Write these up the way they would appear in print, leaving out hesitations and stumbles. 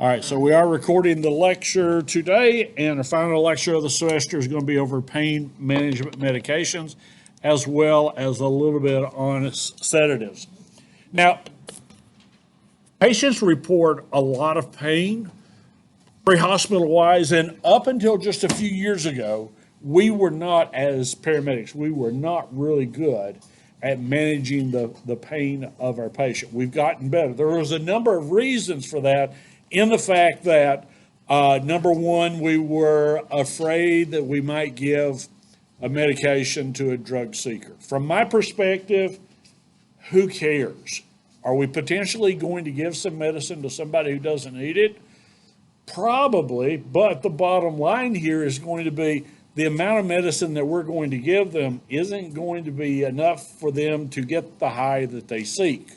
All right, so we are recording the lecture today, and our final lecture of the semester is going to be over pain management medications, as well as a little bit on sedatives. Now, patients report a lot of pain pre-hospital-wise, and up until just a few years ago, we were not, as paramedics, we were not really good at managing the pain of our patient. We've gotten better. There was a number of reasons for that, in the fact that, number one, we were afraid that we might give a medication to a drug seeker. From my perspective, who cares? Are we potentially going to give some medicine to somebody who doesn't need it? Probably, but the bottom line here is going to be the amount of medicine that we're going to give them isn't going to be enough for them to get the high that they seek.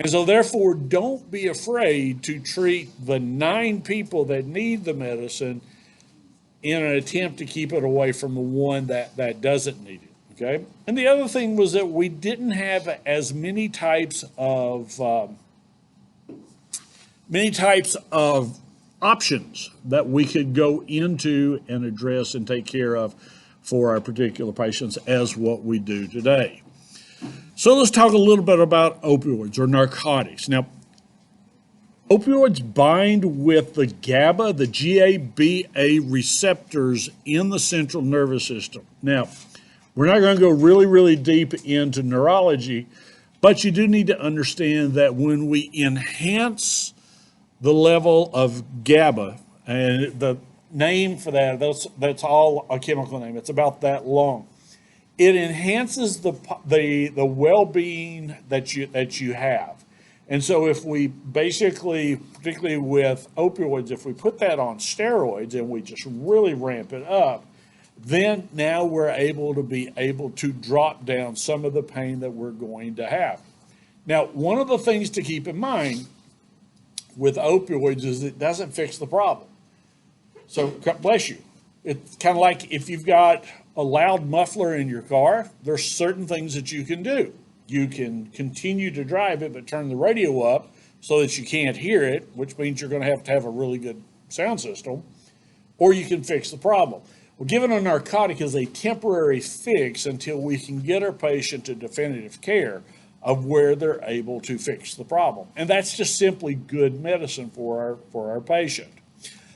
And so therefore, don't be afraid to treat the 9 people that need the medicine in an attempt to keep it away from the one that doesn't need it, okay? And the other thing was that we didn't have as many types of options that we could go into and address and take care of for our particular patients as what we do today. So let's talk a little bit about opioids or narcotics. Now, opioids bind with the GABA, the GABA receptors in the central nervous system. Now, we're not going to go really deep into neurology, but you do need to understand that when we enhance the level of GABA, and the name for that's all a chemical name, it's about that long. It enhances the well-being that you have. And so if we basically, particularly with opioids, if we put that on steroids and we just really ramp it up, then now we're able to drop down some of the pain that we're going to have. Now, one of the things to keep in mind with opioids is it doesn't fix the problem. So, bless you. It's kind of like if you've got a loud muffler in your car, there's certain things that you can do. You can continue to drive it, but turn the radio up so that you can't hear it, which means you're going to have a really good sound system, or you can fix the problem. Well, giving a narcotic is a temporary fix until we can get our patient to definitive care of where they're able to fix the problem. And that's just simply good medicine for our patient.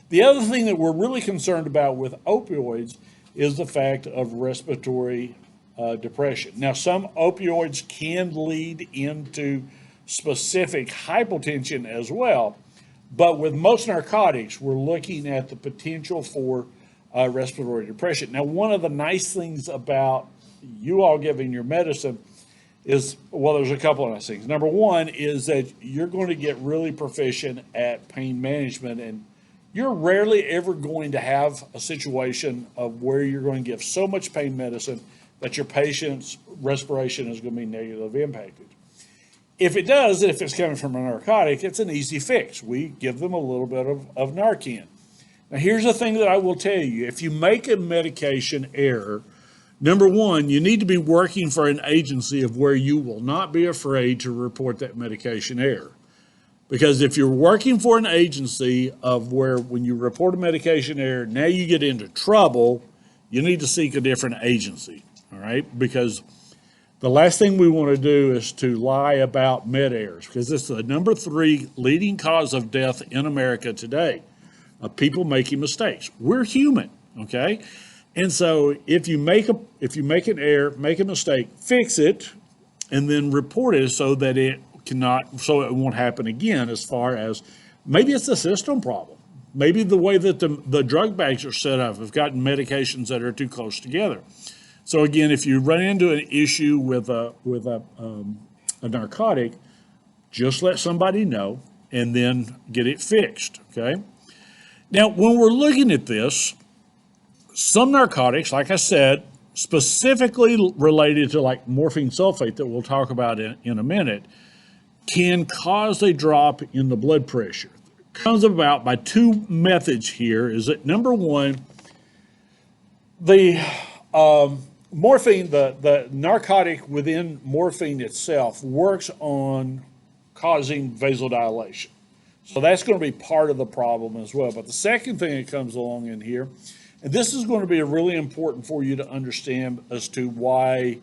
The other thing that we're really concerned about with opioids is the fact of respiratory depression. Now, some opioids can lead into specific hypotension as well, but with most narcotics, we're looking at the potential for respiratory depression. Now, one of the nice things about you all giving your medicine is, well, there's a couple of nice things. Number one is that you're going to get really proficient at pain management, and you're rarely ever going to have a situation of where you're going to give so much pain medicine that your patient's respiration is going to be negatively impacted. If it does, if it's coming from a narcotic, it's an easy fix. We give them a little bit of Narcan. Now, here's the thing that I will tell you. If you make a medication error, number one, you need to be working for an agency of where you will not be afraid to report that medication error. Because if you're working for an agency of where when you report a medication error, now you get into trouble, you need to seek a different agency, all right? Because the last thing we want to do is to lie about med errors, because it's the number 3 leading cause of death in America today, of people making mistakes. We're human, okay? And so if you make an error, make a mistake, fix it, and then report it so that it won't happen again. As far as maybe it's a system problem, maybe the way that the drug bags are set up have gotten medications that are too close together. So again, if you run into an issue with a narcotic, just let somebody know and then get it fixed. Okay. Now, when we're looking at this, some narcotics, like I said, specifically related to like morphine sulfate that we'll talk about in a minute, can cause a drop in the blood pressure. It comes about by 2 methods here. Is that number one, the morphine, the narcotic within morphine itself works on causing vasodilation. So that's going to be part of the problem as well. But the second thing that comes along in here, and this is going to be really important for you to understand as to why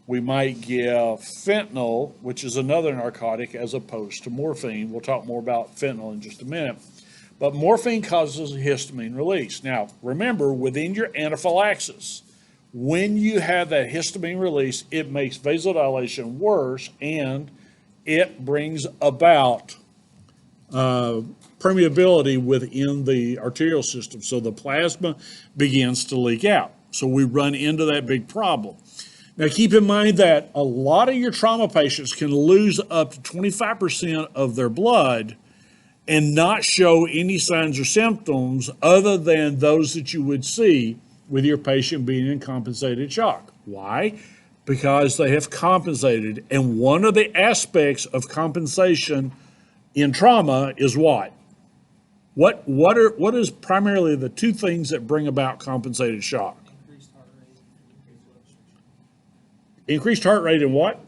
we might give fentanyl, which is another narcotic, as opposed to morphine. We'll talk more about fentanyl in just a minute. But morphine causes a histamine release. Now, remember, within your anaphylaxis, when you have that histamine release, it makes vasodilation worse and it brings about permeability within the arterial system. So the plasma begins to leak out. So we run into that big problem. Now keep in mind that a lot of your trauma patients can lose up to 25% of their blood and not show any signs or symptoms other than those that you would see with your patient being in compensated shock. Why? Because they have compensated. And one of the aspects of compensation in trauma is what? What is primarily the two things that bring about compensated shock? Increased heart rate and what?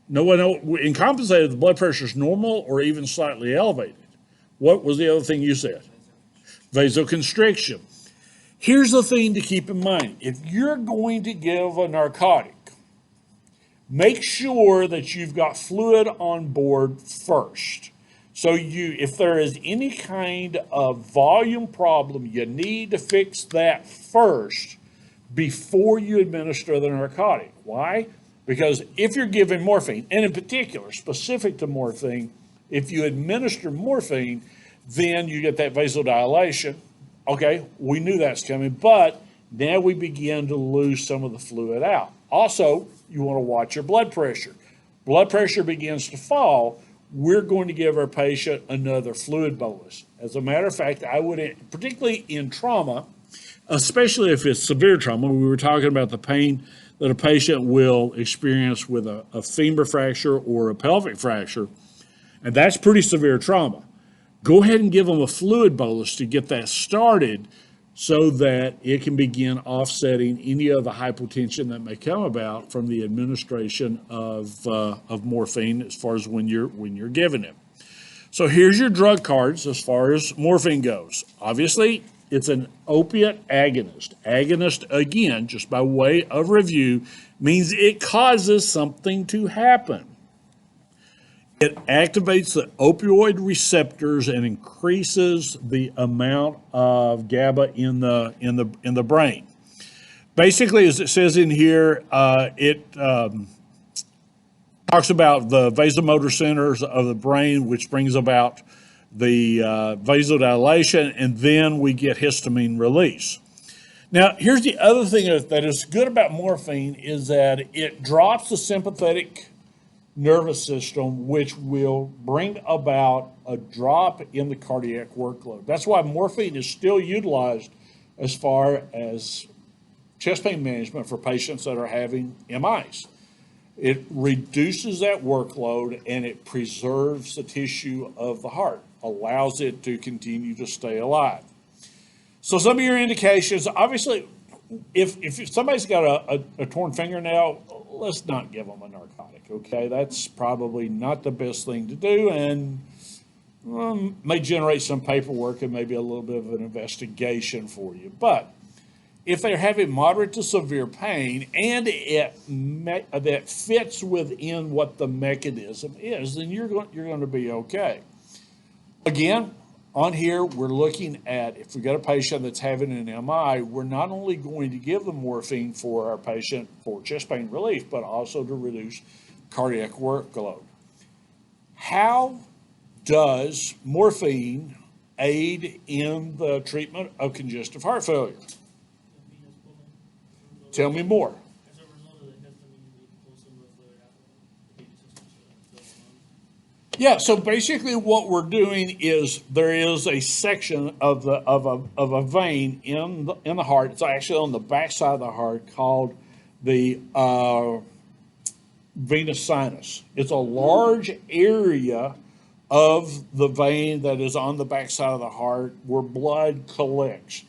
No, in compensated, the blood pressure is normal or even slightly elevated. What was the other thing you said? Vasoconstriction. Here's the thing to keep in mind. If you're going to give a narcotic, make sure that you've got fluid on board first. So if there is any kind of volume problem, you need to fix that first before you administer the narcotic. Why? Because if you're giving morphine, and in particular, specific to morphine, if you administer morphine, then you get that vasodilation. Okay, we knew that's coming, but now we begin to lose some of the fluid out. Also, you want to watch your blood pressure. Blood pressure begins to fall, we're going to give our patient another fluid bolus. As a matter of fact, I would, particularly in trauma, especially if it's severe trauma, we were talking about the pain that a patient will experience with a femur fracture or a pelvic fracture, and that's pretty severe trauma. Go ahead and give them a fluid bolus to get that started so that it can begin offsetting any of the hypotension that may come about from the administration of morphine as far as when you're giving it. So here's your drug cards as far as morphine goes. Obviously, it's an opiate agonist. Agonist, again, just by way of review, means it causes something to happen. It activates the opioid receptors and increases the amount of GABA in the brain. Basically, as it says in here, it talks about the vasomotor centers of the brain, which brings about the vasodilation, and then we get histamine release. Now, here's the other thing that is good about morphine is that it drops the sympathetic nervous system, which will bring about a drop in the cardiac workload. That's why morphine is still utilized as far as chest pain management for patients that are having MIs. It reduces that workload and it preserves the tissue of the heart, allows it to continue to stay alive. So some of your indications, obviously, if somebody's got a torn fingernail, let's not give them a narcotic, okay? That's probably not the best thing to do and may generate some paperwork and maybe a little bit of an investigation for you. But if they're having moderate to severe pain and that fits within what the mechanism is, then you're going to be okay. Again, on here, we're looking at, if we've got a patient that's having an MI, we're not only going to give them morphine for our patient for chest pain relief, but also to reduce cardiac workload. How does morphine aid in the treatment of congestive heart failure? Tell me more. Yeah, so basically what we're doing is there is a section of a vein in the heart. It's actually on the back side of the heart called the venous sinus. It's a large area of the vein that is on the back side of the heart where blood collects.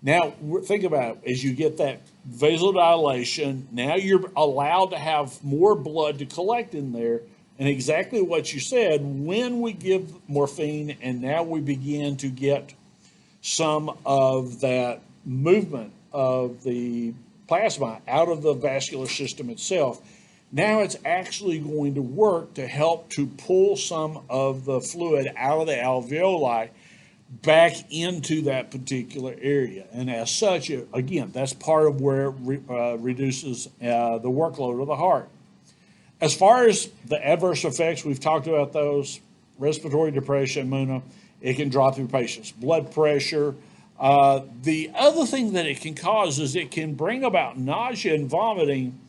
Now, think about it. As you get that vasodilation, now you're allowed to have more blood to collect in there, And exactly what you said, when we give morphine and now we begin to get some of that movement of the plasma out of the vascular system itself, now it's actually going to work to help to pull some of the fluid out of the alveoli back into that particular area. And as such, again, that's part of where it reduces the workload of the heart. As far as the adverse effects, we've talked about those. Respiratory depression, Muna, it can drop your patient's blood pressure. The other thing that it can cause is it can bring about nausea and vomiting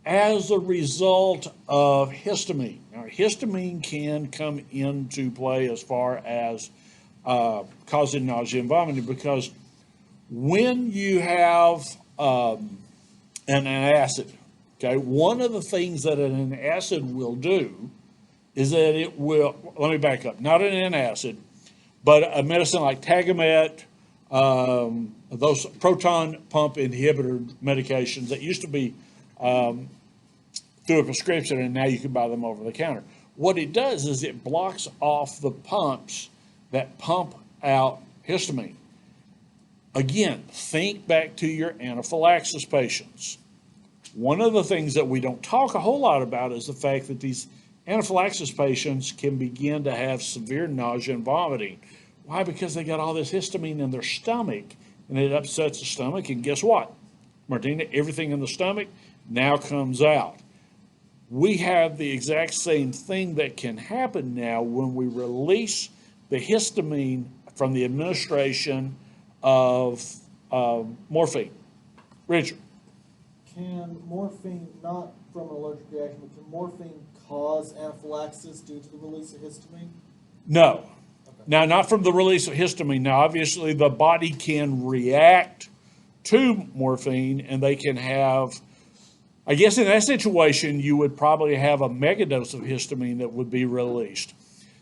as a result of histamine. Now, histamine can come into play as far as causing nausea and vomiting, because when you have an acid, okay, one of the things that an acid will do is that it will, let me back up, not an antacid, but a medicine like Tagamet, those proton pump inhibitor medications that used to be through a prescription, and now you can buy them over the counter. What it does is it blocks off the pumps that pump out histamine. Again, think back to your anaphylaxis patients. One of the things that we don't talk a whole lot about is the fact that these anaphylaxis patients can begin to have severe nausea and vomiting. Why? Because they got all this histamine in their stomach, and it upsets the stomach, and guess what, Martina? Everything in the stomach now comes out. We have the exact same thing that can happen now when we release the histamine from the administration of morphine. Richard. Can morphine, not from an allergic reaction, but can morphine cause anaphylaxis due to the release of histamine? No. Okay. Now, not from the release of histamine. Now, obviously, the body can react to morphine, and they can have, I guess in that situation, you would probably have a megadose of histamine that would be released.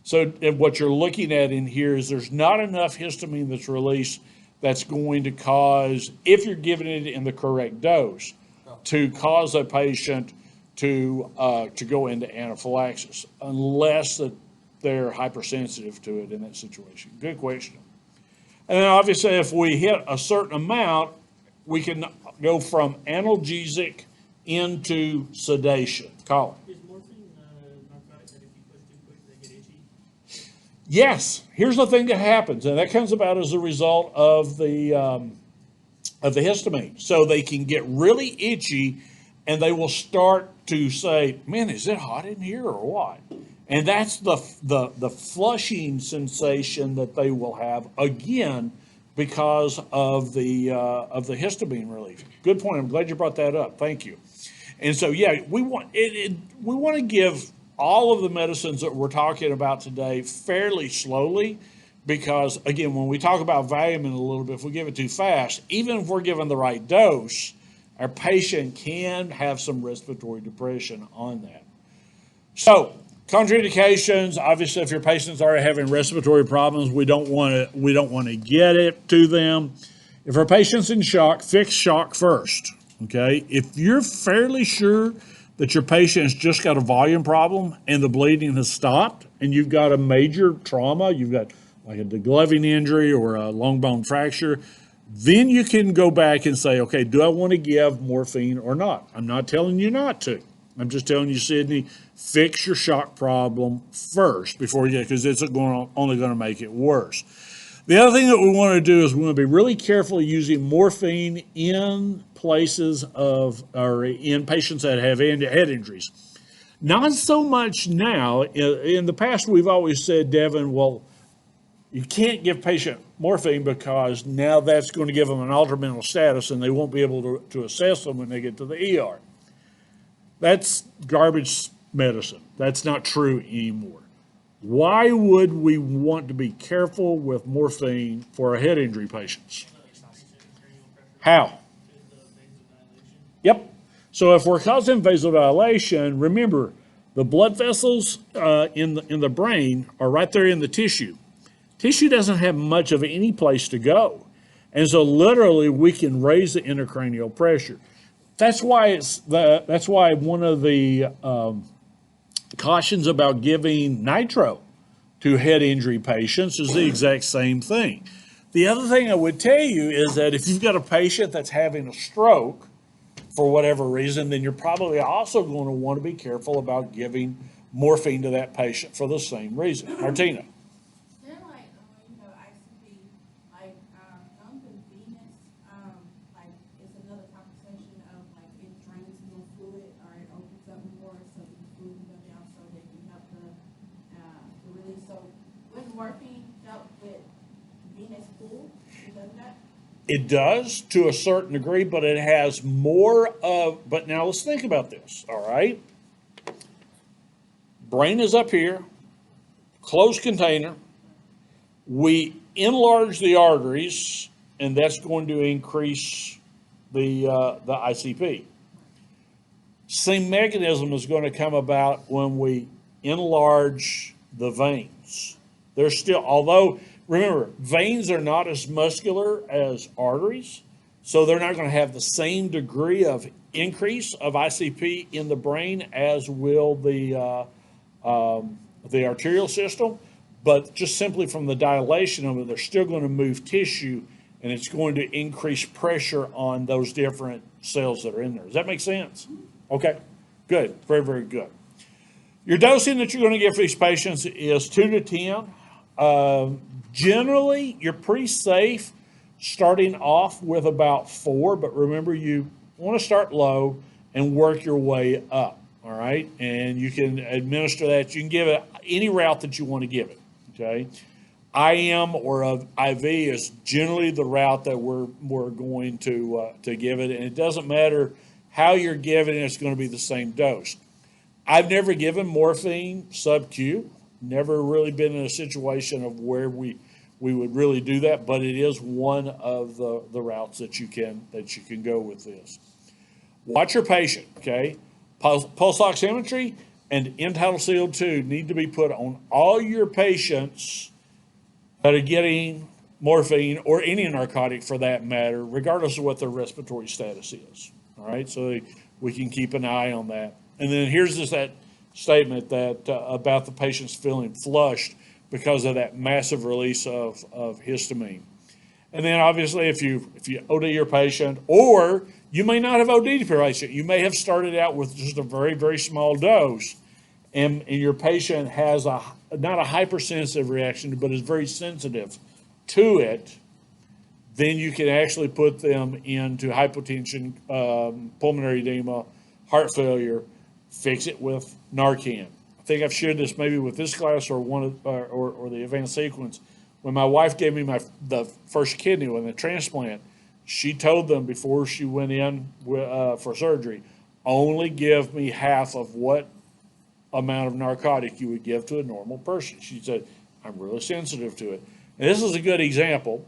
So what you're looking at in here is there's not enough histamine that's released that's going to cause, if you're giving it in the correct dose, to cause a patient to go into anaphylaxis, unless that they're hypersensitive to it in that situation. Good question. And then obviously if we hit a certain amount, we can go from analgesic into sedation. Colin. Is morphine narcotic that if you push too quick, they get itchy? Yes. Here's the thing that happens, and that comes about as a result of the histamine. So they can get really itchy, and they will start to say, man, is it hot in here or what? And that's the flushing sensation that they will have, again, because of the histamine relief. Good point. I'm glad you brought that up. Thank you. And so, yeah, we want to give all of the medicines that we're talking about today fairly slowly, because, again, when we talk about Valium in a little bit, if we give it too fast, even if we're given the right dose, our patient can have some respiratory depression on that. So, contraindications, obviously, if your patient's already having respiratory problems, we don't want to get it to them. If our patient's in shock, fix shock first. Okay, if you're fairly sure that your patient has just got a volume problem and the bleeding has stopped, and you've got a major trauma, you've got like a degloving injury or a long bone fracture, then you can go back and say, okay, do I want to give morphine or not? I'm not telling you not to. I'm just telling you, Sydney, fix your shock problem first before you, because it's only going to make it worse. The other thing that we want to do is we want to be really careful using morphine in places or in patients that have head injuries. Not so much now. In the past, we've always said, Devin, well, you can't give patient morphine because now that's going to give them an altered mental status and they won't be able to assess them when they get to the ER. That's garbage medicine. That's not true anymore. Why would we want to be careful with morphine for our head injury patients? How? Yep. So if we're causing vasodilation, remember the blood vessels in the brain are right there in the tissue. Tissue doesn't have much of any place to go. And so literally we can raise the intracranial pressure. That's why one of the cautions about giving nitro to head injury patients is the exact same thing. The other thing I would tell you is that if you've got a patient that's having a stroke for whatever reason, then you're probably also going to want to be careful about giving morphine to that patient for the same reason. Martina. Then like, ICP, like, thumb and venous, like, it's another conversation of like, it drains more fluid or it opens up more so the fluid can go down so they can help the release. So would morphine help with venous pool? Does that? It does to a certain degree, but it has more of, but now let's think about this, all right? Brain is up here, closed container. We enlarge the arteries, and that's going to increase the ICP. Same mechanism is going to come about when we enlarge the veins. They're still, although, remember, veins are not as muscular as arteries, so they're not going to have the same degree of increase of ICP in the brain as will the arterial system. But just simply from the dilation of it, they're still going to move tissue, and it's going to increase pressure on those different cells that are in there. Does that make sense? Okay, good, very, very good. Your dosing that you're going to give for these patients is 2 to 10. Generally, you're pretty safe starting off with about 4, but remember you want to start low and work your way up, all right? And you can administer that. You can give it any route that you want to give it, okay? IM or IV is generally the route that we're going to give it, and it doesn't matter how you're giving it, it's going to be the same dose. I've never given morphine sub-Q, never really been in a situation of where we would really do that, but it is one of the routes that you can go with this. Watch your patient, okay? Pulse oximetry and end-tidal CO2 need to be put on all your patients that are getting morphine or any narcotic for that matter, regardless of what their respiratory status is. All right, so we can keep an eye on that. And then here's just that statement that about the patients feeling flushed because of that massive release of histamine. And then obviously if you OD your patient, or you may not have OD'd your patient, you may have started out with just a very, very small dose, and your patient has not a hypersensitive reaction, but is very sensitive to it, then you can actually put them into hypotension, pulmonary edema, heart failure, fix it with Narcan. I think I've shared this maybe with this class or or the advanced sequence. When my wife gave me the first kidney with a transplant, she told them before she went in for surgery, only give me half of what amount of narcotic you would give to a normal person. She said, I'm really sensitive to it. And this is a good example.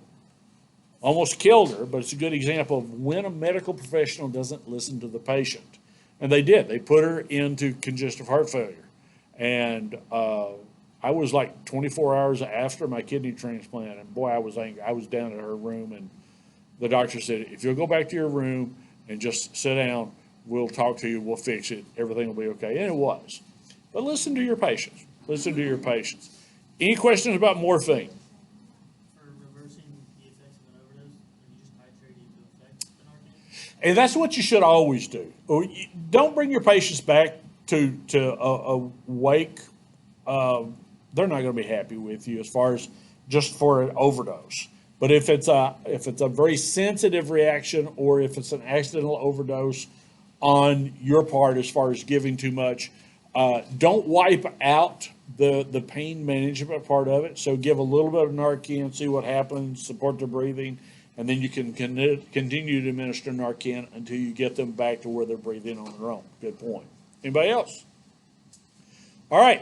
Almost killed her, but it's a good example of when a medical professional doesn't listen to the patient. And they did. They put her into congestive heart failure. And I was like 24 hours after my kidney transplant, and boy, I was angry. I was down at her room, and the doctor said, if you'll go back to your room and just sit down, we'll talk to you, we'll fix it, everything will be okay. And it was. But listen to your patients. Listen to your patients. Any questions about morphine? For reversing the effects of an overdose, are you just titrating to affect the Narcan? And that's what you should always do. Don't bring your patients back to a wake. They're not going to be happy with you as far as just for an overdose. But if it's a very sensitive reaction, or if it's an accidental overdose on your part as far as giving too much, don't wipe out the pain management part of it. So give a little bit of Narcan, see what happens, support the breathing, and then you can continue to administer Narcan until you get them back to where they're breathing on their own. Good point. Anybody else? All right.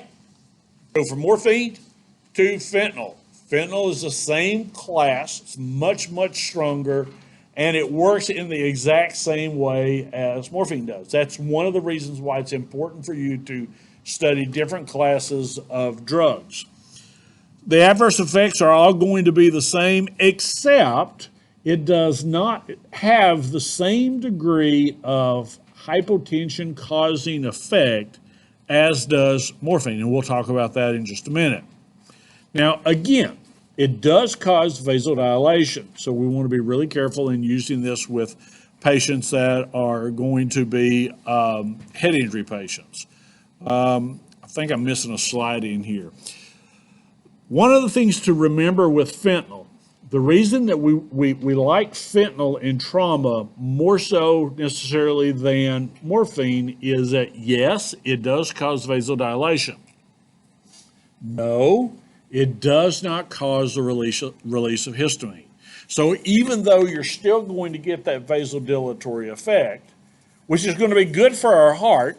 So from morphine to fentanyl. Fentanyl is the same class. It's much, much stronger, and it works in the exact same way as morphine does. That's one of the reasons why it's important for you to study different classes of drugs. The adverse effects are all going to be the same, except it does not have the same degree of hypotension causing effect as does morphine, and we'll talk about that in just a minute. Now, again, it does cause vasodilation, so we want to be really careful in using this with patients that are going to be head injury patients. I think I'm missing a slide in here. One of the things to remember with fentanyl, the reason that we like fentanyl in trauma more so necessarily than morphine is that, yes, it does cause vasodilation. No, it does not cause the release of histamine. So even though you're still going to get that vasodilatory effect, which is going to be good for our heart,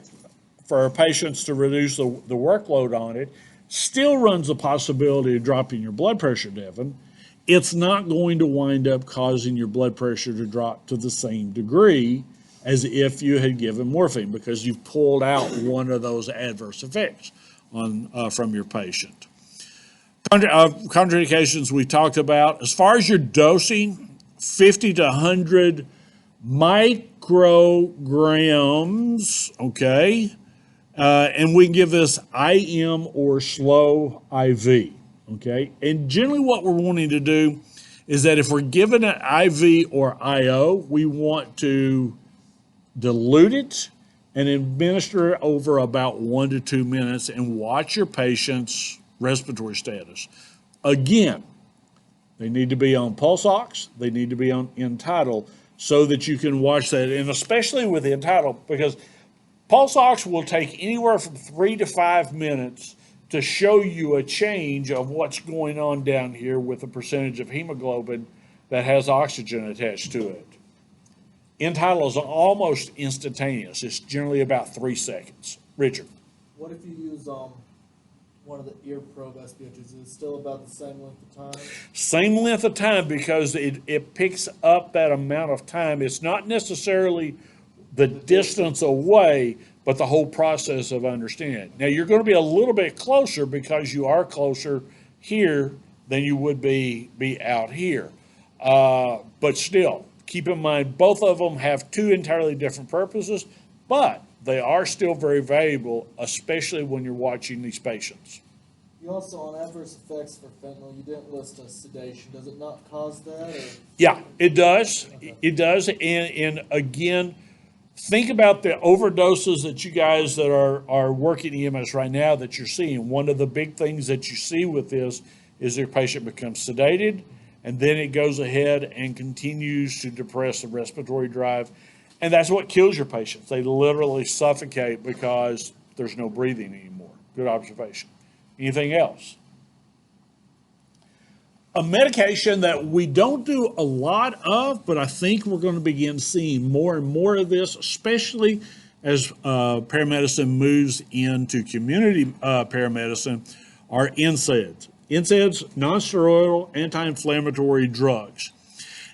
for our patients to reduce the workload on it, still runs the possibility of dropping your blood pressure, Devin. It's not going to wind up causing your blood pressure to drop to the same degree as if you had given morphine, because you've pulled out one of those adverse effects from your patient. Contraindications we talked about. As far as your dosing, 50 to 100 micrograms, okay? And we can give this IM or slow IV, okay? And generally what we're wanting to do is that if we're given an IV or IO, we want to dilute it and administer it over about 1 to 2 minutes and watch your patient's respiratory status. Again, they need to be on pulse ox, they need to be on end-tidal so that you can watch that, and especially with the end-tidal, because pulse ox will take anywhere from 3 to 5 minutes to show you a change of what's going on down here with the percentage of hemoglobin that has oxygen attached to it. End-tidal is almost instantaneous. It's generally about 3 seconds. Richard. What if you use one of the ear probe SpHs? Is it still about the same length of time? Same length of time, because it picks up that amount of time. It's not necessarily the distance away, but the whole process of understanding. Now, you're going to be a little bit closer because you are closer here than you would be out here. But still, keep in mind, both of them have 2 entirely different purposes, but they are still very valuable, especially when you're watching these patients. You also, on adverse effects for fentanyl, you didn't list a sedation. Does it not cause that? Or? Yeah, it does. It does. And again, think about the overdoses that you guys that are working EMS right now that you're seeing. One of the big things that you see with this is your patient becomes sedated, and then it goes ahead and continues to depress the respiratory drive. And that's what kills your patients. They literally suffocate because there's no breathing anymore. Good observation. Anything else? A medication that we don't do a lot of, but I think we're going to begin seeing more and more of this, especially as paramedicine moves into community paramedicine, are NSAIDs. NSAIDs, non-steroidal anti-inflammatory drugs.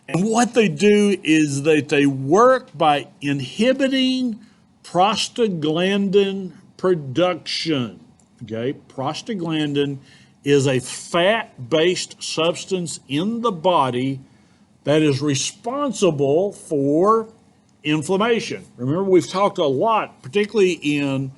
And what they do is that they work by inhibiting prostaglandin production. Okay, prostaglandin is a fat-based substance in the body that is responsible for inflammation. Remember, we've talked a lot, particularly in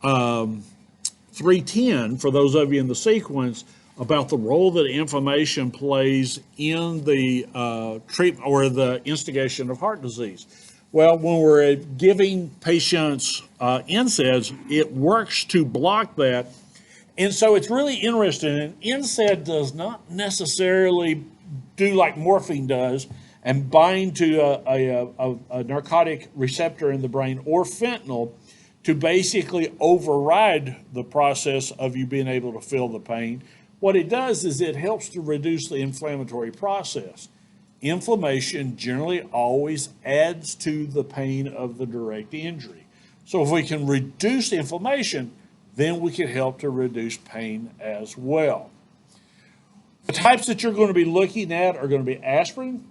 310, for those of you in the sequence, about the role that inflammation plays in the treatment or the instigation of heart disease. Well, when we're giving patients NSAIDs, it works to block that. And so it's really interesting. And NSAID does not necessarily do like morphine does and bind to a narcotic receptor in the brain or fentanyl to basically override the process of you being able to feel the pain. What it does is it helps to reduce the inflammatory process. Inflammation generally always adds to the pain of the direct injury. So if we can reduce inflammation, then we can help to reduce pain as well. The types that you're going to be looking at are going to be aspirin,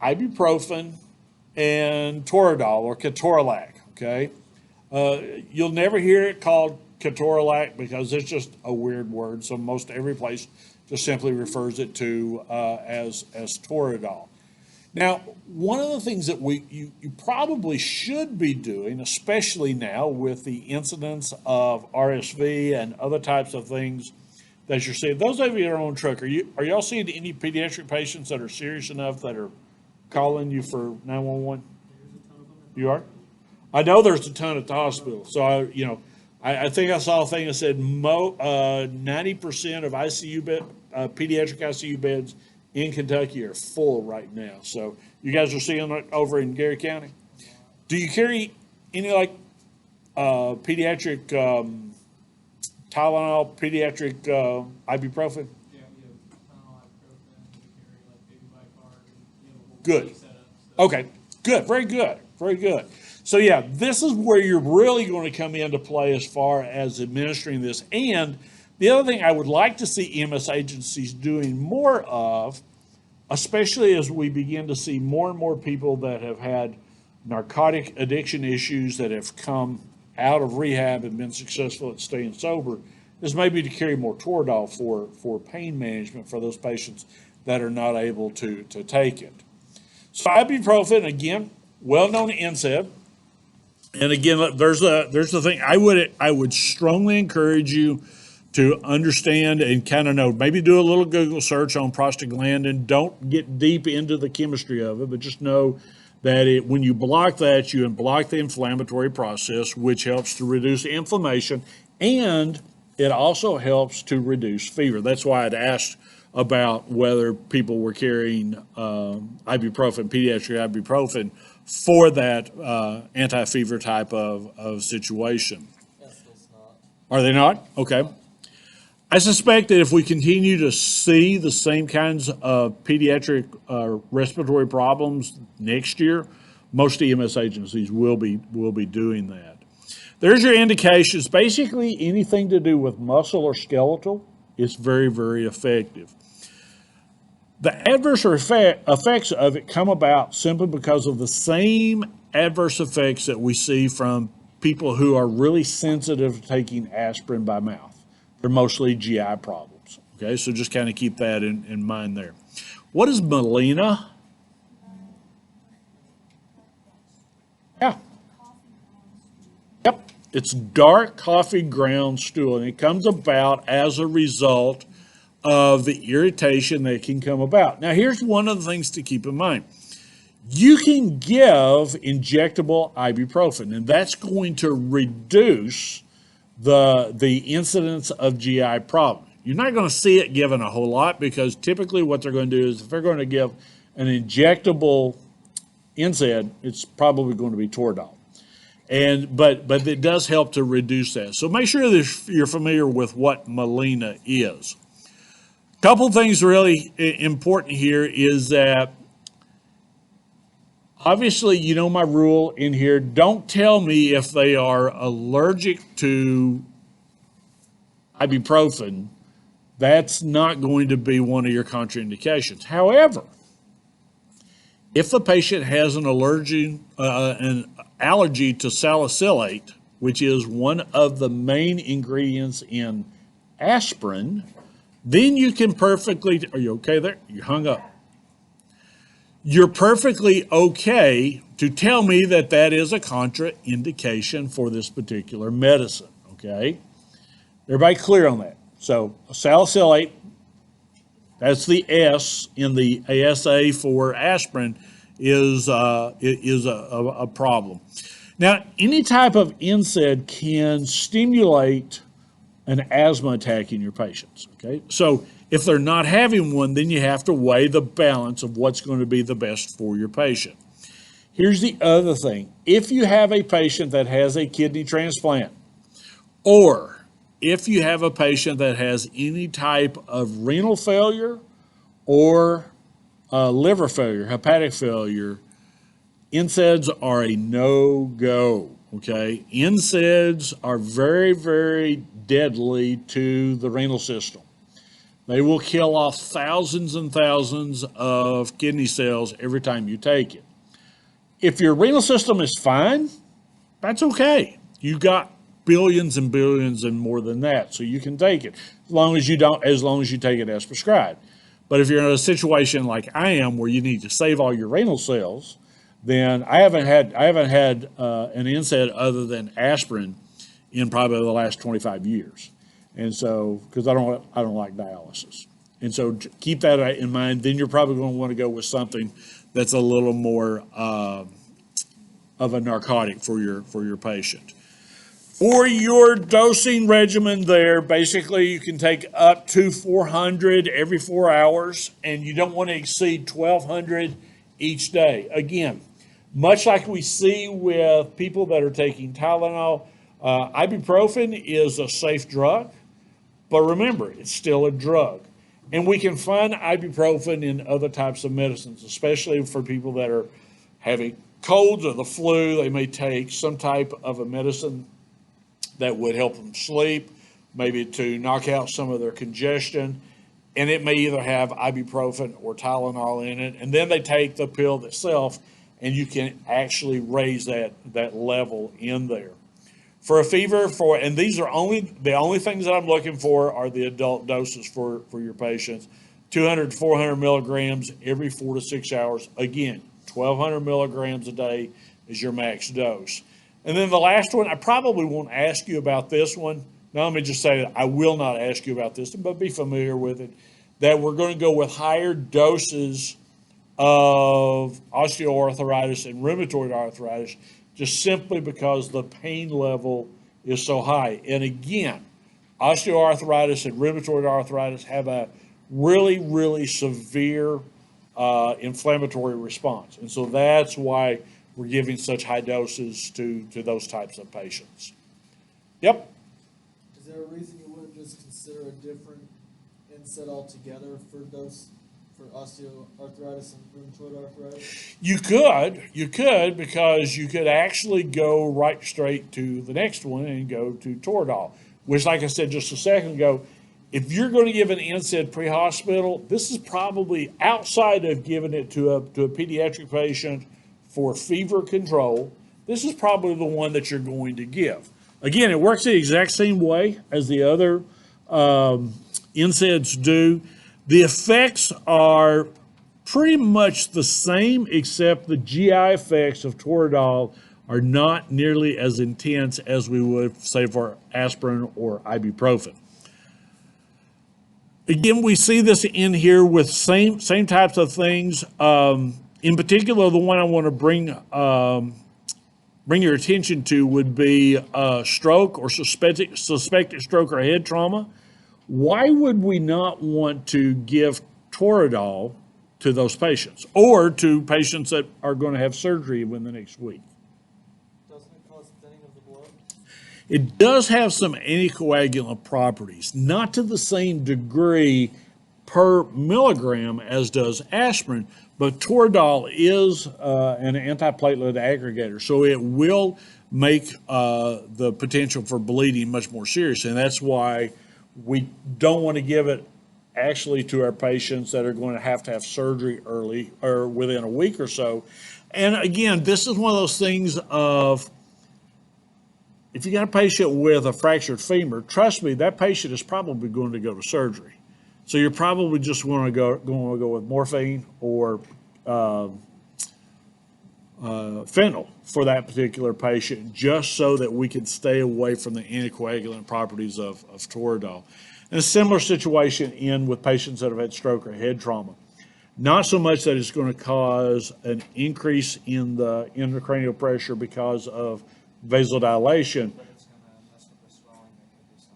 ibuprofen, and Toradol or ketorolac, okay? You'll never hear it called ketorolac because it's just a weird word, so most every place just simply refers it to as Toradol. Now, one of the things that you probably should be doing, especially now with the incidence of RSV and other types of things that you're seeing, those of you that are on truck, are y'all seeing any pediatric patients that are serious enough that are calling you for 911? You are? I know there's a ton at the hospital. So I think I saw a thing that said 90% of pediatric ICU beds in Kentucky are full right now. So you guys are seeing it over in Gary County. Do you carry any pediatric Tylenol, pediatric ibuprofen? Yeah, we have Tylenol, ibuprofen, we carry like baby bicarb, and we have a whole Good. body setup. Okay, good, very good, very good. So yeah, this is where you're really going to come into play as far as administering this. And the other thing I would like to see EMS agencies doing more of, especially as we begin to see more and more people that have had narcotic addiction issues that have come out of rehab and been successful at staying sober, is maybe to carry more Toradol for pain management for those patients that are not able to take it. So ibuprofen, again, well-known NSAID. And again, there's the thing. I would strongly encourage you to understand and kind of know. Maybe do a little Google search on prostaglandin. Don't get deep into the chemistry of it, but just know that when you block that, you block the inflammatory process, which helps to reduce inflammation, and it also helps to reduce fever. That's why I'd asked about whether people were carrying ibuprofen, pediatric ibuprofen, for that anti-fever type of situation. That's not. Are they not? Okay. I suspect that if we continue to see the same kinds of pediatric respiratory problems next year, most EMS agencies will be doing that. There's your indications. Basically, anything to do with muscle or skeletal is very, very effective. The adverse effects of it come about simply because of the same adverse effects that we see from people who are really sensitive to taking aspirin by mouth. They're mostly GI problems. Okay, so just kind of keep that in mind there. What is melena? Yeah. Yep. It's dark coffee ground stool, and it comes about as a result of the irritation that can come about. Now, here's one of the things to keep in mind. You can give injectable ibuprofen, and that's going to reduce the incidence of GI problems. You're not going to see it given a whole lot, because typically what they're going to do is if they're going to give an injectable NSAID, it's probably going to be Toradol. But it does help to reduce that. So make sure that you're familiar with what melena is. Couple things really important here is that obviously, you know my rule in here. Don't tell me if they are allergic to ibuprofen. That's not going to be one of your contraindications. However, if the patient has an allergy to salicylate, which is one of the main ingredients in aspirin, then you can perfectly, are you okay there? You hung up. You're perfectly okay to tell me that that is a contraindication for this particular medicine, okay? Everybody clear on that? So salicylate, that's the S in the ASA for aspirin, is a problem. Now, any type of NSAID can stimulate an asthma attack in your patients, okay? So if they're not having one, then you have to weigh the balance of what's going to be the best for your patient. Here's the other thing. If you have a patient that has a kidney transplant, or if you have a patient that has any type of renal failure or liver failure, hepatic failure, NSAIDs are a no-go, okay? NSAIDs are very, very deadly to the renal system. They will kill off thousands and thousands of kidney cells every time you take it. If your renal system is fine, that's okay. You got billions and billions and more than that, so you can take it as long as you take it as prescribed. But if you're in a situation like I am, where you need to save all your renal cells, then I haven't had an NSAID other than aspirin in probably the last 25 years, and so because I don't like dialysis, and so keep that in mind. Then you're probably going to want to go with something that's a little more of a narcotic for your patient. For your dosing regimen there, basically you can take up to 400 every 4 hours, and you don't want to exceed 1,200 each day. Again, much like we see with people that are taking Tylenol, ibuprofen is a safe drug, but remember, it's still a drug. And we can find ibuprofen in other types of medicines, especially for people that are having colds or the flu. They may take some type of a medicine that would help them sleep, maybe to knock out some of their congestion. And it may either have ibuprofen or Tylenol in it. And then they take the pill itself, and you can actually raise that level in there. For a fever, and these are the only things that I'm looking for are the adult doses for your patients. 200 to 400 milligrams every 4 to 6 hours. Again, 1,200 milligrams a day is your max dose. And then the last one, I probably won't ask you about this one. Now, let me just say that I will not ask you about this one, but be familiar with it, that we're going to go with higher doses of osteoarthritis and rheumatoid arthritis just simply because the pain level is so high. And again, osteoarthritis and rheumatoid arthritis have a really, really severe inflammatory response. And so that's why we're giving such high doses to those types of patients. Yep. Is there a reason you wouldn't just consider a different NSAID altogether for osteoarthritis and rheumatoid arthritis? You could, because you could actually go right straight to the next one and go to Toradol, which, like I said just a second ago, if you're going to give an NSAID pre-hospital, this is probably outside of giving it to a pediatric patient for fever control. This is probably the one that you're going to give. Again, it works the exact same way as the other NSAIDs do. The effects are pretty much the same, except the GI effects of Toradol are not nearly as intense as we would say for aspirin or ibuprofen. Again, we see this in here with same types of things. In particular, the one I want to bring your attention to would be stroke or suspected stroke or head trauma. Why would we not want to give Toradol to those patients, or to patients that are going to have surgery within the next week? Doesn't it cause thinning of the blood? It does have some anticoagulant properties, not to the same degree per milligram as does aspirin, but Toradol is an antiplatelet aggregator, so it will make the potential for bleeding much more serious, and that's why we don't want to give it actually to our patients that are going to have surgery early or within a week or so. And again, this is one of those things of, if you got a patient with a fractured femur, trust me, that patient is probably going to go to surgery. So you're probably just going to go with morphine or fentanyl for that particular patient, just so that we can stay away from the anticoagulant properties of Toradol. And a similar situation with patients that have had stroke or head trauma. Not so much that it's going to cause an increase in the intracranial pressure because of vasodilation. But it's gonna mess with the swelling, there could be some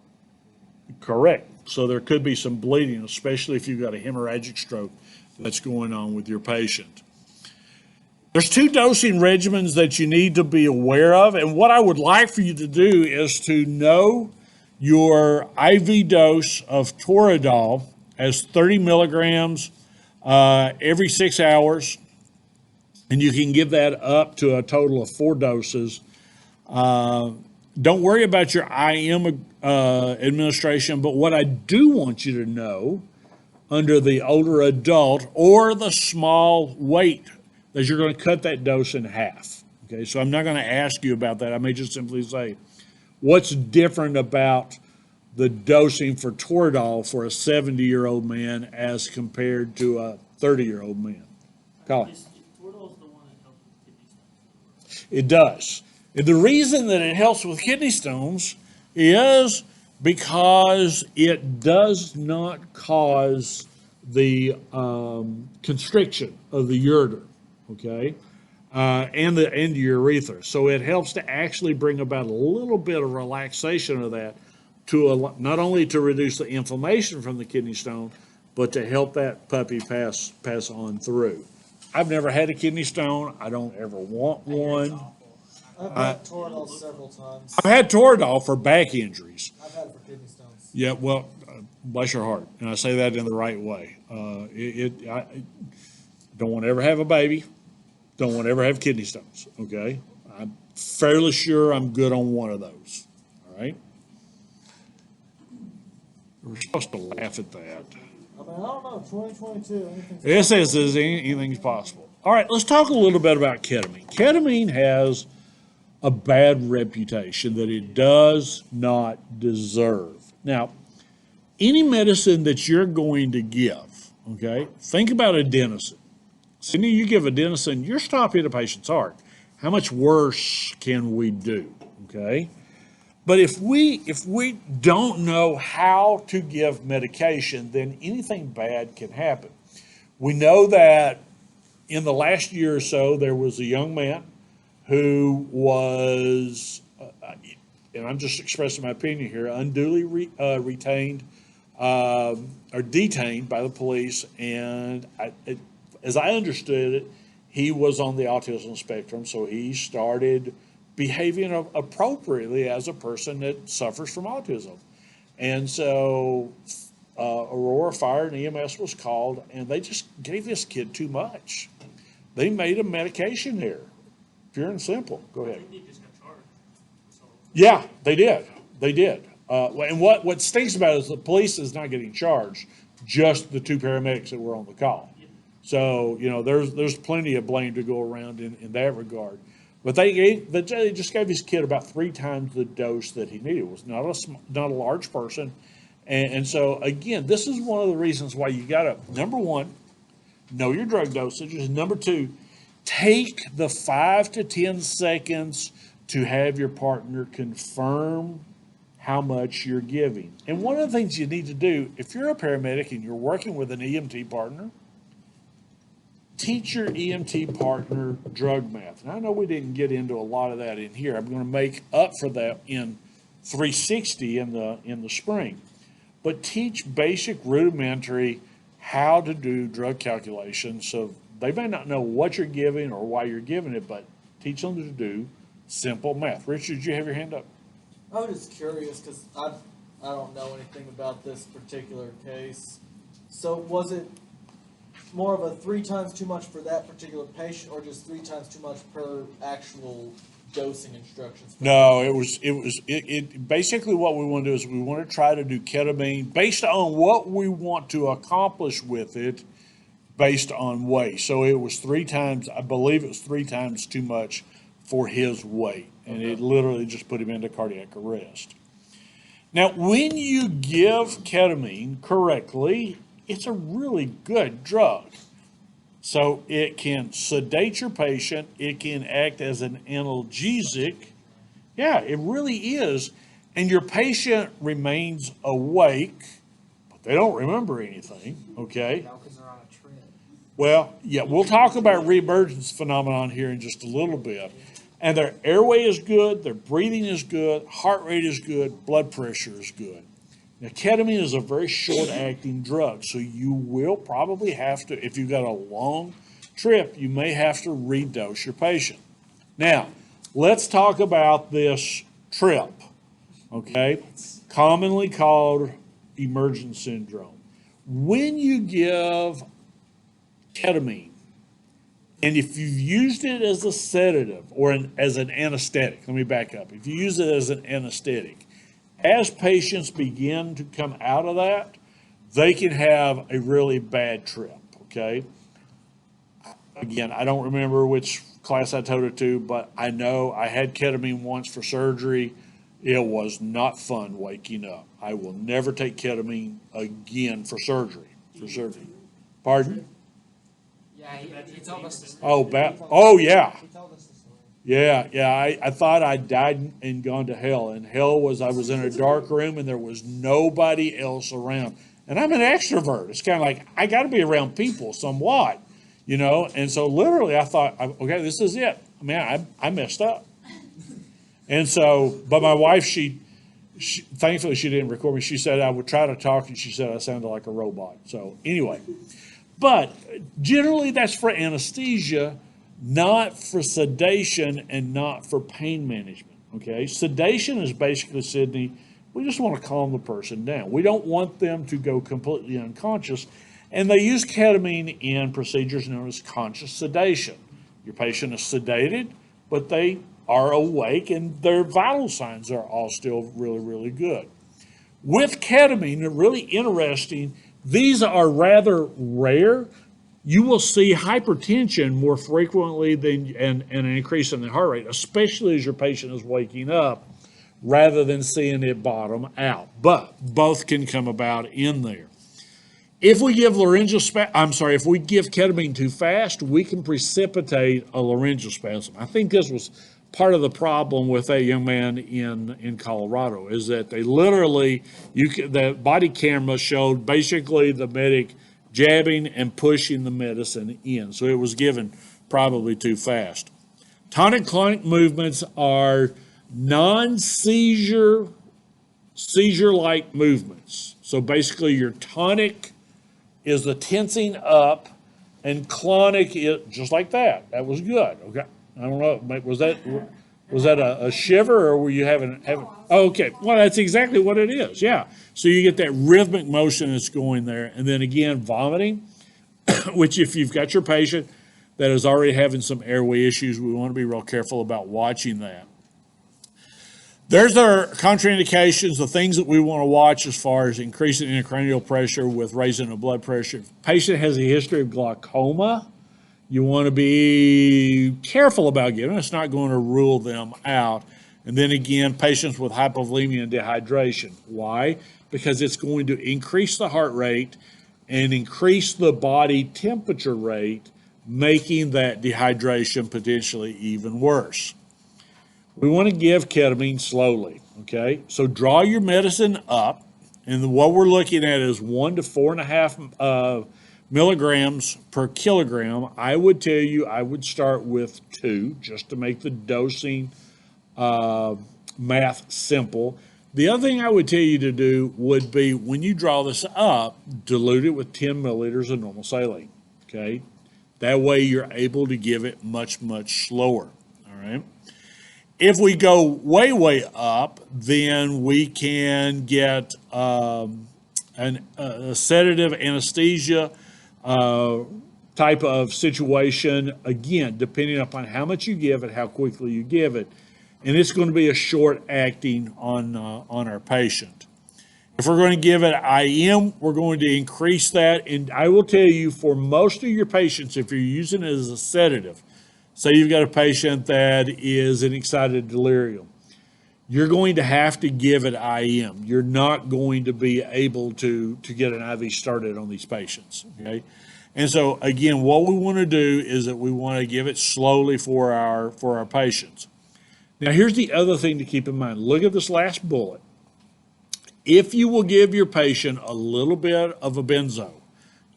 bleeding. Correct. So there could be some bleeding, especially if you've got a hemorrhagic stroke that's going on with your patient. There's 2 dosing regimens that you need to be aware of, and what I would like for you to do is to know your IV dose of Toradol as 30 milligrams every 6 hours, and you can give that up to a total of 4 doses. Don't worry about your IM administration, but what I do want you to know under the older adult or the small weight that you're going to cut that dose in half. Okay, so I'm not going to ask you about that. I may just simply say, what's different about the dosing for Toradol for a 70-year-old man as compared to a 30-year-old man. Colin. Toradol is the one that helps with kidney stones. It does. And the reason that it helps with kidney stones is because it does not cause the constriction of the ureter, okay, and the urethra. So it helps to actually bring about a little bit of relaxation of that not only to reduce the inflammation from the kidney stone, but to help that puppy pass on through. I've never had a kidney stone. I don't ever want one. I've had Toradol several times. I've had Toradol for back injuries. I've had it for kidney stones. Yeah, well, bless your heart, and I say that in the right way. I don't want to ever have a baby. Don't want to ever have kidney stones. Okay, I'm fairly sure I'm good on one of those. All right. We're supposed to laugh at that. I mean, I don't know, 2022, anything's. It says anything's possible. All right, let's talk a little bit about ketamine. Ketamine has a bad reputation that it does not deserve. Now, any medicine that you're going to give, okay, think about adenosine. Sydney, you give adenosine, you're stopping a patient's heart. How much worse can we do, okay? But if we don't know how to give medication, then anything bad can happen. We know that in the last year or so, there was a young man who was, and I'm just expressing my opinion here, unduly retained or detained by the police. And as I understood it, he was on the autism spectrum, so he started behaving appropriately as a person that suffers from autism. And so Aurora Fire and EMS was called, and they just gave this kid too much. They made a medication there. Pure and simple. Go ahead. I think they just got charged. So, Yeah, they did. They did. And what stinks about it is the police is not getting charged, just the two paramedics that were on the call. So, there's plenty of blame to go around in that regard. But they just gave this kid about 3 times the dose that he needed. It was not a large person. And so, again, this is one of the reasons why you got to, number one, know your drug dosages. Number two, take the 5 to 10 seconds to have your partner confirm how much you're giving. And one of the things you need to do, if you're a paramedic and you're working with an EMT partner, teach your EMT partner drug math. And I know we didn't get into a lot of that in here. I'm going to make up for that in 360 in the spring. But teach basic rudimentary how to do drug calculations. So they may not know what you're giving or why you're giving it, but teach them to do simple math. Richard, did you have your hand up? I was just curious because I don't know anything about this particular case. So was it more of a 3 times too much for that particular patient, or just 3 times too much per actual dosing instructions? No, it basically what we want to do is we want to try to do ketamine based on what we want to accomplish with it based on weight. So it was 3 times, I believe it was 3 times too much for his weight. And it literally just put him into cardiac arrest. Now, when you give ketamine correctly, it's a really good drug. So it can sedate your patient. It can act as an analgesic. Yeah, it really is. And your patient remains awake, but they don't remember anything, okay? now because they're on a trip. Well, yeah, we'll talk about reemergence phenomenon here in just a little bit. And their airway is good, their breathing is good, heart rate is good, blood pressure is good. Now, ketamine is a very short-acting drug, so you will probably have to, if you've got a long trip, you may have to redose your patient. Now, let's talk about this trip, okay? Commonly called emergent syndrome. When you give ketamine, and if you've used it as a sedative or as an anesthetic, let me back up. If you use it as an anesthetic, as patients begin to come out of that, they can have a really bad trip, okay? Again, I don't remember which class I told it to, but I know I had ketamine once for surgery. It was not fun waking up. I will never take ketamine again for surgery. Pardon? Yeah, he told us this. Oh, oh yeah. He told us the story. Yeah. I thought I died and gone to hell. And hell was I was in a dark room and there was nobody else around. And I'm an extrovert. It's kind of like I got to be around people somewhat, you know. And so literally I thought, okay, this is it. Man, I messed up. And so, but my wife, she thankfully she didn't record me. She said I would try to talk, and she said I sounded like a robot. So anyway, but generally that's for anesthesia, not for sedation and not for pain management. Okay, sedation is basically, Sydney, we just want to calm the person down. We don't want them to go completely unconscious, and they use ketamine in procedures known as conscious sedation. Your patient is sedated, but they are awake and their vital signs are all still really, really good. With ketamine, really interesting, these are rather rare. You will see hypertension more frequently and an increase in the heart rate, especially as your patient is waking up, rather than seeing it bottom out. But both can come about in there. If we give if we give ketamine too fast, we can precipitate a laryngeal spasm. I think this was part of the problem with that young man in Colorado, is that they literally, the body camera showed basically the medic jabbing and pushing the medicine in. So it was given probably too fast. Tonic-clonic movements are non-seizure, seizure-like movements. So basically your tonic is the tensing up, and clonic is just like that. That was good. Okay. I don't know. Was that a shiver, or were you having? Oh, okay. Well, that's exactly what it is. Yeah. So you get that rhythmic motion that's going there, and then again vomiting, which if you've got your patient that is already having some airway issues, we want to be real careful about watching that. There's our contraindications, the things that we want to watch as far as increasing intracranial pressure with raising the blood pressure. If the patient has a history of glaucoma, you want to be careful about giving. It's not going to rule them out. And then again, patients with hypovolemia and dehydration. Why? Because it's going to increase the heart rate and increase the body temperature rate, making that dehydration potentially even worse. We want to give ketamine slowly, okay? So draw your medicine up, and what we're looking at is 1 to 4.5 milligrams per kilogram. I would tell you I would start with 2 just to make the dosing math simple. The other thing I would tell you to do would be, when you draw this up, dilute it with 10 milliliters of normal saline, okay? That way you're able to give it much, much slower, all right? If we go way, way up, then we can get a sedative anesthesia type of situation, again, depending upon how much you give it, how quickly you give it. And it's going to be a short acting on our patient. If we're going to give it IM, we're going to increase that. And I will tell you, for most of your patients, if you're using it as a sedative, say you've got a patient that is in excited delirium, you're going to have to give it IM. You're not going to be able to get an IV started on these patients, okay? And so, again, what we want to do is that we want to give it slowly for our patients. Now, here's the other thing to keep in mind. Look at this last bullet. If you will give your patient a little bit of a benzo,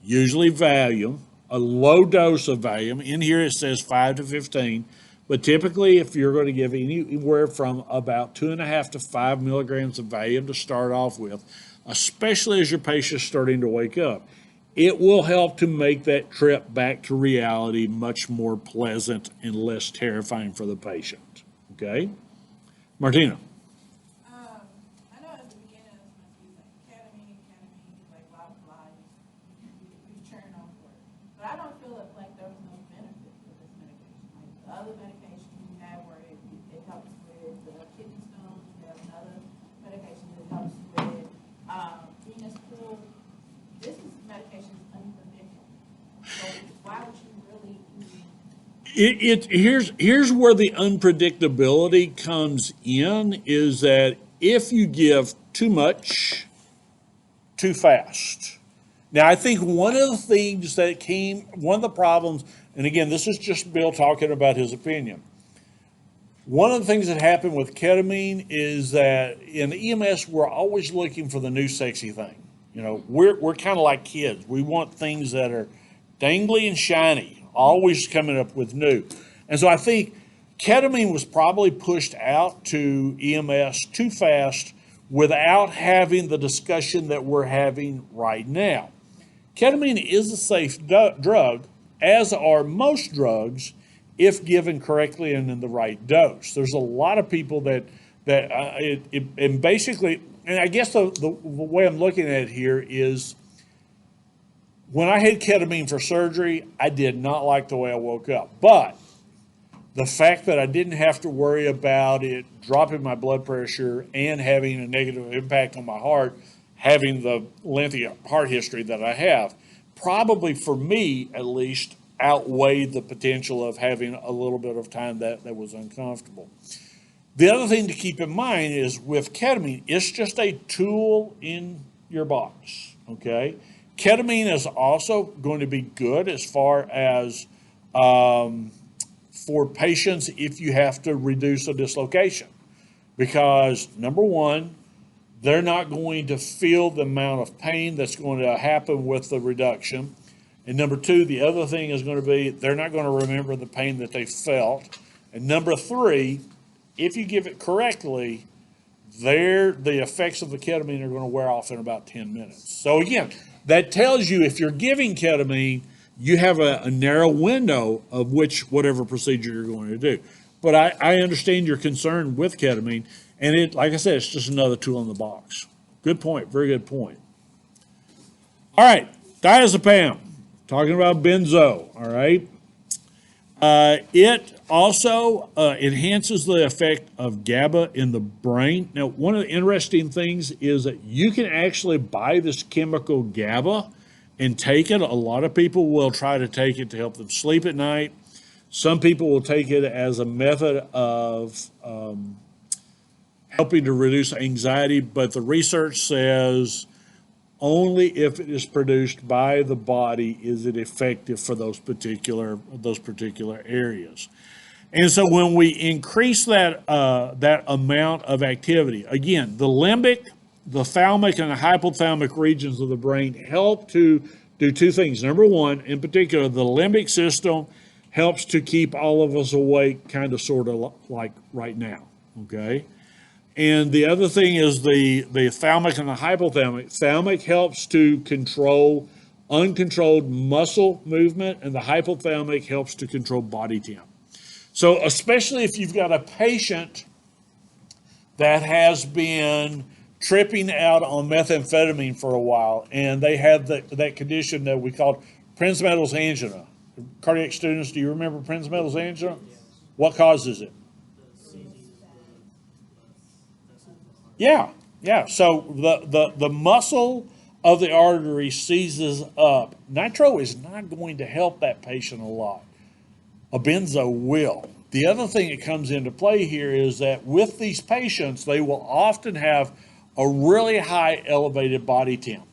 usually Valium, a low dose of Valium. In here it says 5 to 15, but typically if you're going to give anywhere from about 2.5 to 5 milligrams of Valium to start off with, especially as your patient's starting to wake up, it will help to make that trip back to reality much more pleasant and less terrifying for the patient. Okay? Martina. I know at the beginning of this month, he's like, ketamine, like blah, blah, blah. You turn on for it. But I don't feel like there was no benefit for this medication. Like the other medication you had where it helps with the kidney stones, you have another medication that helps with venous pool. This medication is unpredictable. So why would you really use Here's where the unpredictability comes in, is that if you give too much too fast. Now, I think one of the things that one of the problems, and again, this is just Bill talking about his opinion. One of the things that happened with ketamine is that in EMS, we're always looking for the new sexy thing. You know, we're kind of like kids. We want things that are dangly and shiny, always coming up with new. And so I think ketamine was probably pushed out to EMS too fast without having the discussion that we're having right now. Ketamine is a safe drug, as are most drugs, if given correctly and in the right dose. There's a lot of people and basically, and I guess the way I'm looking at it here is, when I had ketamine for surgery, I did not like the way I woke up. But the fact that I didn't have to worry about it dropping my blood pressure and having a negative impact on my heart, having the lengthy heart history that I have, probably for me at least outweighed the potential of having a little bit of time that was uncomfortable. The other thing to keep in mind is with ketamine, it's just a tool in your box, okay? Ketamine is also going to be good as far as for patients if you have to reduce a dislocation. Because number one, they're not going to feel the amount of pain that's going to happen with the reduction. And number two, the other thing is going to be they're not going to remember the pain that they felt. And number three, if you give it correctly, the effects of the ketamine are going to wear off in about 10 minutes. So again, that tells you if you're giving ketamine, you have a narrow window of whatever procedure you're going to do. But I understand your concern with ketamine, and like I said, it's just another tool in the box. Good point, very good point. All right, diazepam, talking about benzo, all right? It also enhances the effect of GABA in the brain. Now, one of the interesting things is that you can actually buy this chemical GABA and take it. A lot of people will try to take it to help them sleep at night. Some people will take it as a method of helping to reduce anxiety, but the research says only if it is produced by the body is it effective for those particular areas. And so when we increase that amount of activity, again, the limbic, the thalamic, and the hypothalamic regions of the brain help to do two things. Number one, in particular, the limbic system helps to keep all of us awake, kind of sort of like right now, okay? And the other thing is the thalamic and the hypothalamic. Thalamic helps to control uncontrolled muscle movement, and the hypothalamic helps to control body temp. So especially if you've got a patient that has been tripping out on methamphetamine for a while, and they have that condition that we call Prinzmetal's angina. Cardiac students, do you remember Prinzmetal's angina? What causes it? Yeah. So the muscle of the artery seizes up. Nitro is not going to help that patient a lot. A benzo will. The other thing that comes into play here is that with these patients, they will often have a really high elevated body temp.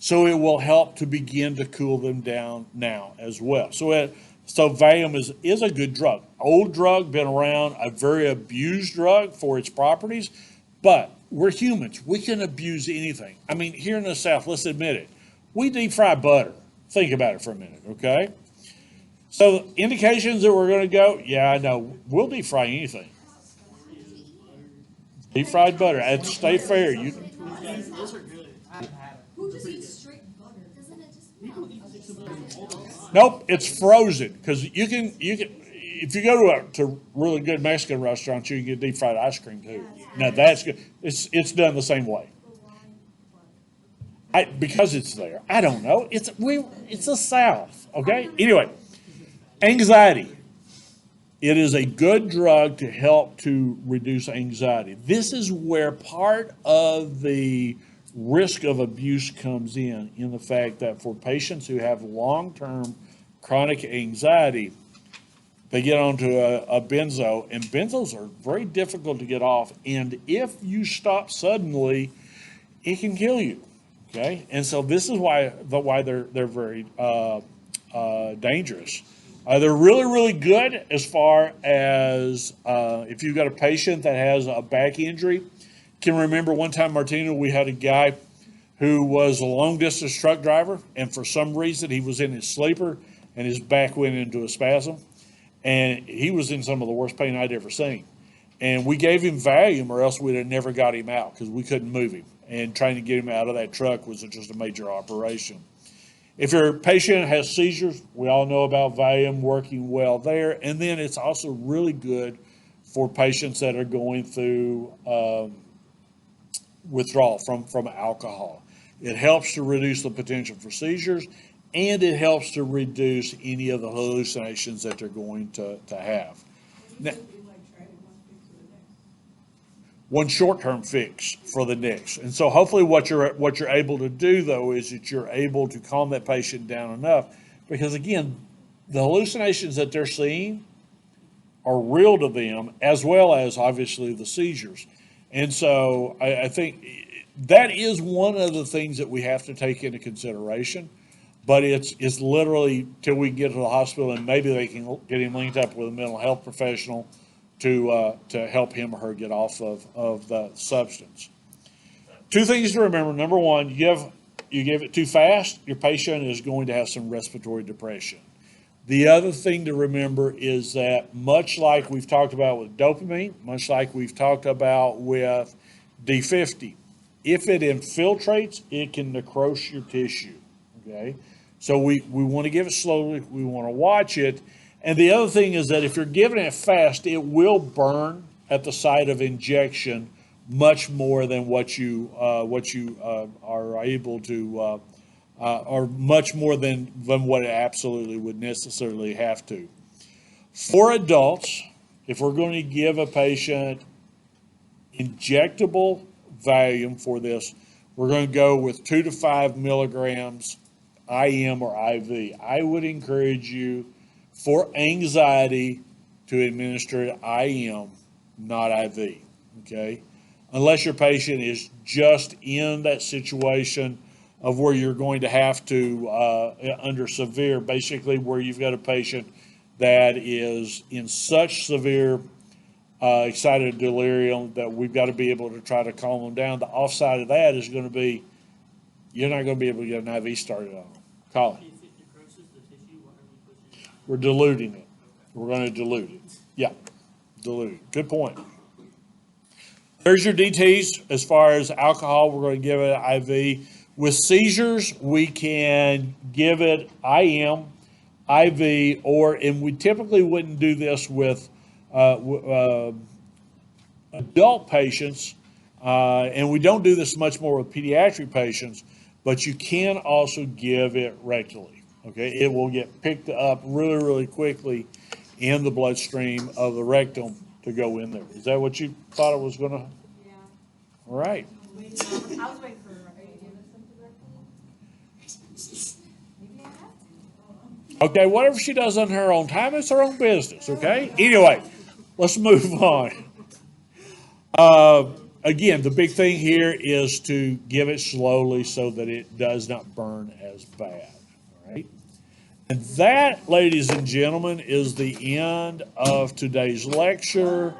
So it will help to begin to cool them down now as well. So Valium is a good drug. Old drug, been around, a very abused drug for its properties. But we're humans. We can abuse anything. I mean, here in the South, let's admit it. We deep fry butter. Think about it for a minute, okay? So indications that we're going to go, yeah, I know. We'll deep fry anything. Deep fried butter at State Fair. Those are good. Who just eats straight butter? Doesn't it just? Nope, it's frozen because you can if you go to a really good Mexican restaurant, you can get deep fried ice cream too. Now that's good. It's done the same way. Because it's there. I don't know. It's the South. Okay. Anyway, anxiety. It is a good drug to help to reduce anxiety. This is where part of the risk of abuse comes in the fact that for patients who have long-term chronic anxiety, they get onto a benzo, and benzos are very difficult to get off. And if you stop suddenly, it can kill you. Okay, and so this is why they're very dangerous. They're really good as far as if you've got a patient that has a back injury. Can remember one time, Martina, we had a guy who was a long distance truck driver, and for some reason he was in his sleeper and his back went into a spasm, and he was in some of the worst pain I'd ever seen. And we gave him Valium, or else we'd have never got him out because we couldn't move him. And trying to get him out of that truck was just a major operation. If your patient has seizures, we all know about Valium working well there. And then it's also really good for patients that are going through withdrawal from alcohol. It helps to reduce the potential for seizures, and it helps to reduce any of the hallucinations that they're going to have. Now, one short-term fix for the next. And so hopefully what you're able to do, though, is that you're able to calm that patient down enough, because again, the hallucinations that they're seeing are real to them, as well as obviously the seizures. And so I think that is one of the things that we have to take into consideration. But it's literally till we get to the hospital, and maybe they can get him linked up with a mental health professional to help him or her get off of the substance. Two things to remember. Number one, you give it too fast, your patient is going to have some respiratory depression. The other thing to remember is that, much like we've talked about with dopamine, much like we've talked about with D50, if it infiltrates, it can necrose your tissue. Okay, so we want to give it slowly. We want to watch it. And the other thing is that if you're giving it fast, it will burn at the site of injection much more than what you are able to, or much more than what it absolutely would necessarily have to. For adults, if we're going to give a patient injectable Valium for this, we're going to go with 2 to 5 milligrams IM or IV. I would encourage you, for anxiety, to administer it IM, not IV, okay? Unless your patient is just in that situation of where you're going to have to, under severe, basically where you've got a patient that is in such severe excited delirium that we've got to be able to try to calm them down. The offside of that is going to be, you're not going to be able to get an IV started on them. Colin. If it necroses the tissue, why are we pushing it? We're diluting it. We're going to dilute it. Yeah, dilute it. Good point. There's your DTs. As far as alcohol, we're going to give it an IV. With seizures, we can give it IM, IV, and we typically wouldn't do this with adult patients, and we don't do this much more with pediatric patients, but you can also give it rectally. Okay, it will get picked up really quickly in the bloodstream of the rectum to go in there. Is that what you thought it was going to? Yeah. All right. I was waiting for, are you giving some directly? Maybe I have to. Okay, whatever she does on her own time, it's her own business, okay? Anyway, let's move on. Again, the big thing here is to give it slowly so that it does not burn as bad, all right? And that, ladies and gentlemen, is the end of today's lecture.